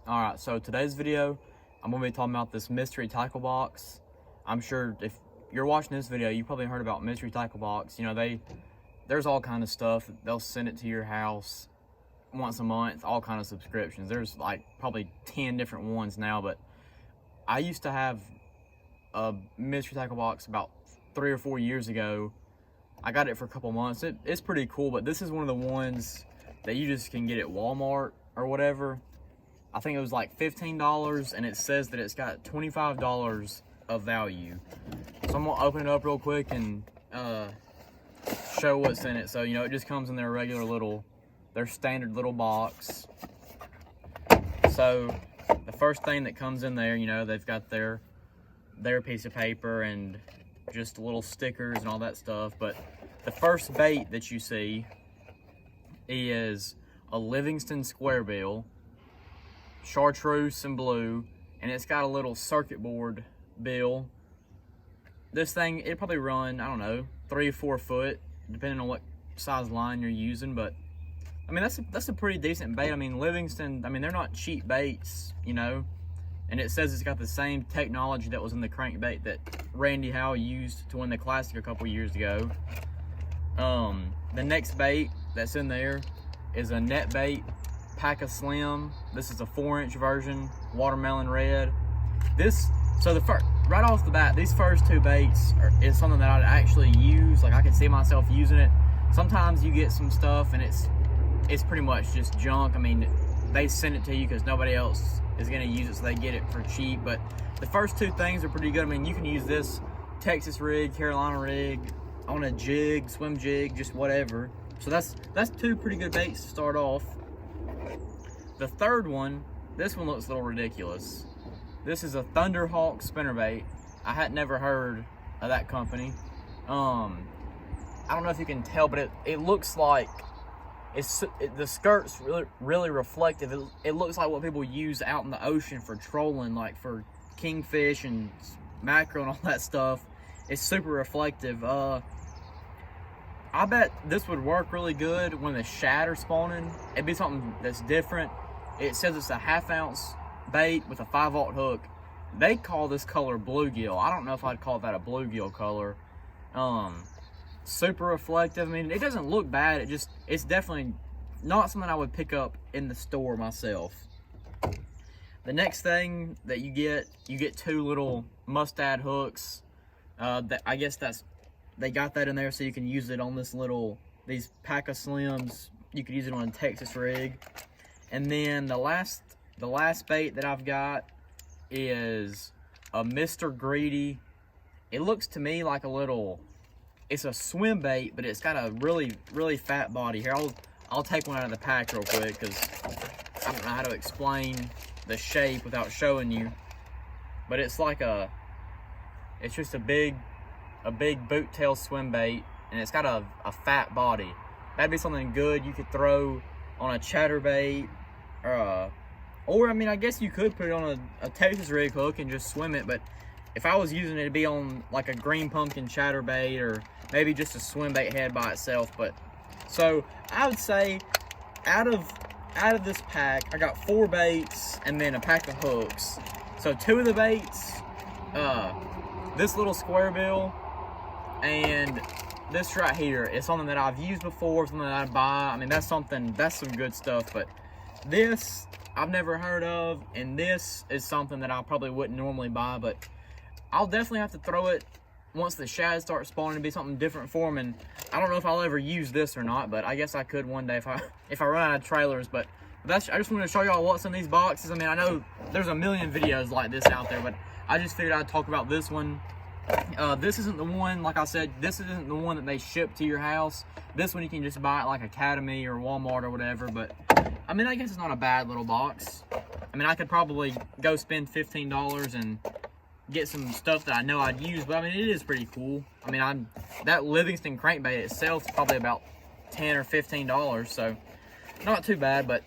Alright, so today's video, I'm going to be talking about this mystery tackle box. I'm sure if you're watching this video, you probably heard about mystery tackle box. You know, there's all kind of stuff. They'll send it to your house once a month, all kind of subscriptions. There's like probably 10 different ones now, but I used to have a mystery tackle box about 3 or 4 years ago. I got it for a couple months. It's pretty cool, but this is one of the ones that you just can get at Walmart or whatever. I think it was like $15, and it says that it's got $25 of value. So I'm gonna open it up real quick and show what's in it. So, you know, it just comes in their regular their standard little box. So the first thing that comes in there, you know, they've got their piece of paper and just little stickers and all that stuff. But the first bait that you see is a Livingston Squarebill, chartreuse and blue, and it's got a little circuit board bill. This thing, it'd probably run, I don't know, 3 or 4 foot, depending on what size line you're using. But I mean, that's a pretty decent bait. I mean, Livingston, I mean, they're not cheap baits, you know. And it says it's got the same technology that was in the crankbait that Randy Howe used to win the Classic a couple years ago. The next bait that's in there is a net bait Pack of Slim. This is a 4-inch version, watermelon red. Right off the bat, these first 2 baits is something that I'd actually use. Like, I can see myself using it. Sometimes you get some stuff and it's pretty much just junk. I mean, they send it to you because nobody else is going to use it, so they get it for cheap. But the first 2 things are pretty good. I mean, you can use this Texas rig, Carolina rig, on a jig, swim jig, just whatever. So that's 2 pretty good baits to start off. The third one, this one looks a little ridiculous. This is a Thunderhawk Spinnerbait. I had never heard of that company. I don't know if you can tell, but it looks like the skirt's really reflective. It looks like what people use out in the ocean for trolling, like for kingfish and mackerel and all that stuff. It's super reflective. I bet this would work really good when the shad are spawning. It'd be something that's different. It says it's a 1/2 ounce bait with a 5-aught hook. They call this color bluegill. I don't know if I'd call that a bluegill color. Super reflective. I mean, it doesn't look bad. It's definitely not something I would pick up in the store myself. The next thing that you get 2 little Mustad hooks. I guess they got that in there so you can use it on these Pack of Slims. You could use it on a Texas rig. And then the last bait that I've got is a Mr. Greedy. It looks to me like it's a swim bait, but it's got a really, really fat body. Here, I'll take one out of the pack real quick because I don't know how to explain the shape without showing you. But it's just a big boot tail swim bait, and it's got a fat body. That'd be something good you could throw on a chatterbait, or I mean, I guess you could put it on a Texas rig hook and just swim it. But if I was using it, it'd be on like a green pumpkin chatterbait, or maybe just a swim bait head by itself. But so I would say out of this pack, I got 4 baits and then a pack of hooks. So 2 of the baits, this little Squarebill, and this right here is something that I've used before, something that I buy. I mean, that's some good stuff. But this I've never heard of, and this is something that I probably wouldn't normally buy, but I'll definitely have to throw it once the shad start spawning to be something different for them. And I don't know if I'll ever use this or not, but I guess I could one day if I run out of trailers. But I just wanted to show y'all what's in these boxes. I mean, I know there's a million videos like this out there, but I just figured I'd talk about this one. This isn't the one, like I said, this isn't the one that they ship to your house. This one you can just buy at like Academy or Walmart or whatever. But I mean, I guess it's not a bad little box. I mean, I could probably go spend $15 and get some stuff that I know I'd use, but I mean, it is pretty cool. I mean, that Livingston crankbait itself is probably about $10 or $15, so not too bad. But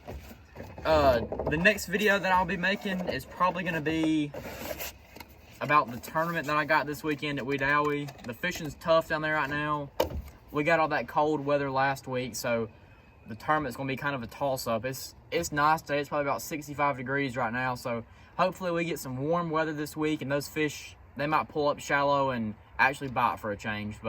the next video that I'll be making is probably going to be about the tournament that I got this weekend at Wedowee. The fishing's tough down there right now. We got all that cold weather last week, so the tournament's going to be kind of a toss-up. It's nice today. It's probably about 65 degrees right now, so hopefully we get some warm weather this week, and those fish, they might pull up shallow and actually bite for a change. But